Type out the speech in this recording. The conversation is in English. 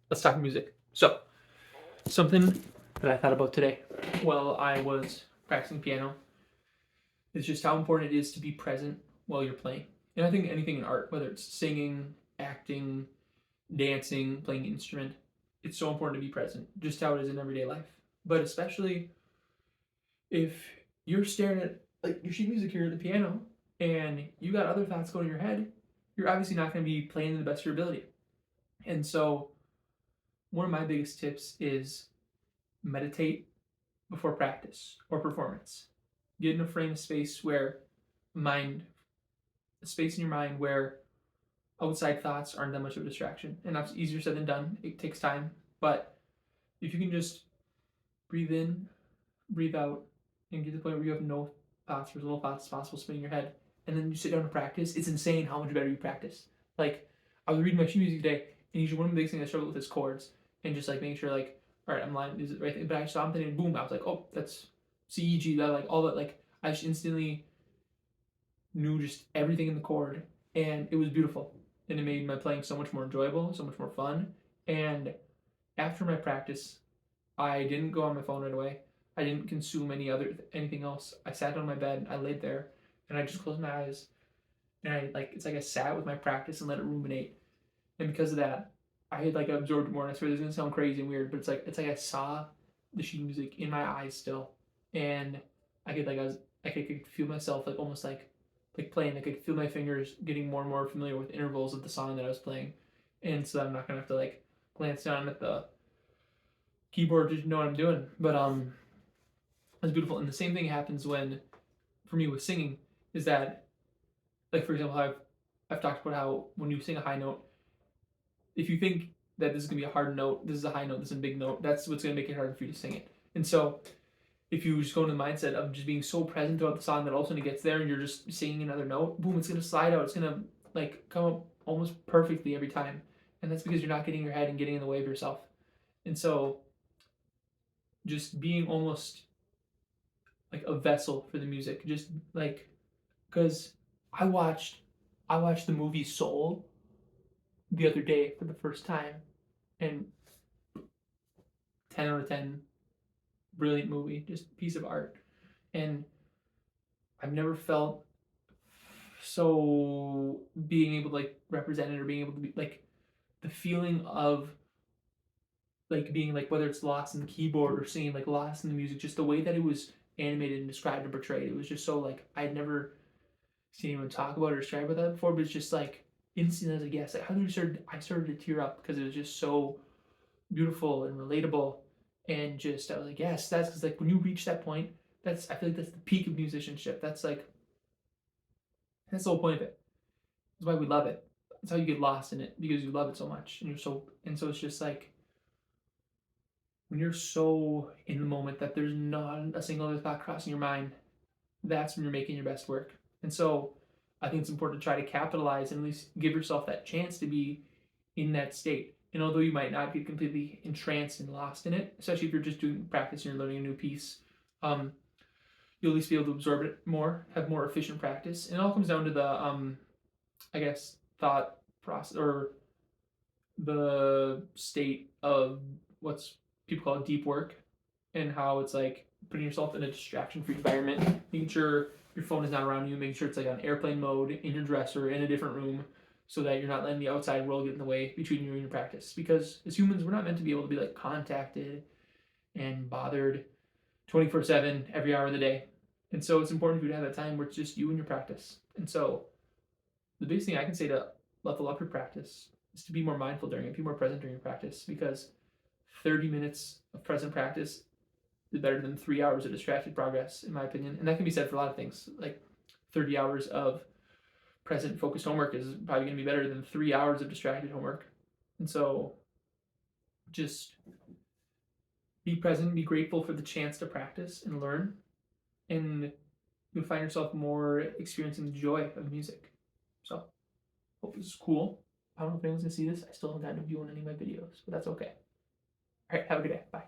Let's talk music. So, something that I thought about today while I was practicing piano is just how important it is to be present while you're playing. And I think anything in art, whether it's singing, acting, dancing, playing an instrument, it's so important to be present, just how it is in everyday life. But especially if you're staring at like your sheet music here at the piano and you got other thoughts going in your head, you're obviously not going to be playing to the best of your ability. And so, one of my biggest tips is meditate before practice or performance. Get in a frame of space where mind, a space in your mind where outside thoughts aren't that much of a distraction. And that's easier said than done. It takes time. But if you can just breathe in, breathe out, and get to the point where you have no thoughts or as little thoughts as possible spinning your head, and then you sit down to practice, it's insane how much better you practice. Like, I was reading my sheet music today, and usually one of the biggest things I struggle with is chords, and just like making sure, like, all right, I'm lying, is it right thing? But I saw something, and boom, I was like, oh, that's C, E, G, that, like, all that, like, I just instantly knew just everything in the chord, and it was beautiful. And it made my playing so much more enjoyable, so much more fun. And after my practice, I didn't go on my phone right away. I didn't consume anything else. I sat on my bed, I laid there, and I just closed my eyes, and it's like I sat with my practice and let it ruminate. And because of that, I had like absorbed more. And I swear this is gonna sound crazy and weird, but it's like I saw the sheet music in my eyes still, and I could feel myself like almost like playing. I could feel my fingers getting more and more familiar with intervals of the song that I was playing, and so I'm not gonna have to like glance down at the keyboard to know what I'm doing. But it's beautiful. And the same thing happens when, for me with singing, is that like for example, I've talked about how when you sing a high note, if you think that this is gonna be a hard note, this is a high note, this is a big note, that's what's gonna make it harder for you to sing it. And so if you just go into the mindset of just being so present throughout the song that all of a sudden it gets there and you're just singing another note, boom, it's gonna slide out. It's gonna like come up almost perfectly every time. And that's because you're not getting in your head and getting in the way of yourself. And so just being almost like a vessel for the music, just like because I watched I watched the movie Soul the other day for the first time, and 10 out of 10, brilliant movie, just piece of art. And I've never felt so being able to like represent it or being able to be like the feeling of like being like whether it's lost in the keyboard or singing like lost in the music, just the way that it was animated and described and portrayed. It was just so like I had never seen anyone talk about it or describe about that before, but it's just like instant as a guess. Like I started to tear up because it was just so beautiful and relatable, and just I was like, yes, that's because like when you reach that point, that's I feel like that's the peak of musicianship. That's the whole point of it. That's why we love it. That's how you get lost in it because you love it so much, and so it's just like when you're so in the moment that there's not a single other thought crossing your mind. That's when you're making your best work. And so I think it's important to try to capitalize and at least give yourself that chance to be in that state. And although you might not get completely entranced and lost in it, especially if you're just doing practice and you're learning a new piece, um, you'll at least be able to absorb it more, have more efficient practice. And it all comes down to the, I guess, thought process or the state of what's people call deep work, and how it's like putting yourself in a distraction free environment, making sure your phone is not around you, making sure it's like on airplane mode in your dresser in a different room so that you're not letting the outside world get in the way between you and your practice. Because as humans, we're not meant to be able to be like contacted and bothered 24/7 every hour of the day. And so it's important for you to have that time where it's just you and your practice. And so the biggest thing I can say to level up your practice is to be more mindful during it, be more present during your practice, because 30 minutes of present practice is better than 3 hours of distracted progress, in my opinion. And that can be said for a lot of things. Like 30 hours of present focused homework is probably going to be better than 3 hours of distracted homework. And so just be present, be grateful for the chance to practice and learn, and you'll find yourself more experiencing the joy of music. So, hope this is cool. I don't know if anyone's gonna see this. I still haven't gotten a view on any of my videos, but that's okay. All right, have a good day. Bye.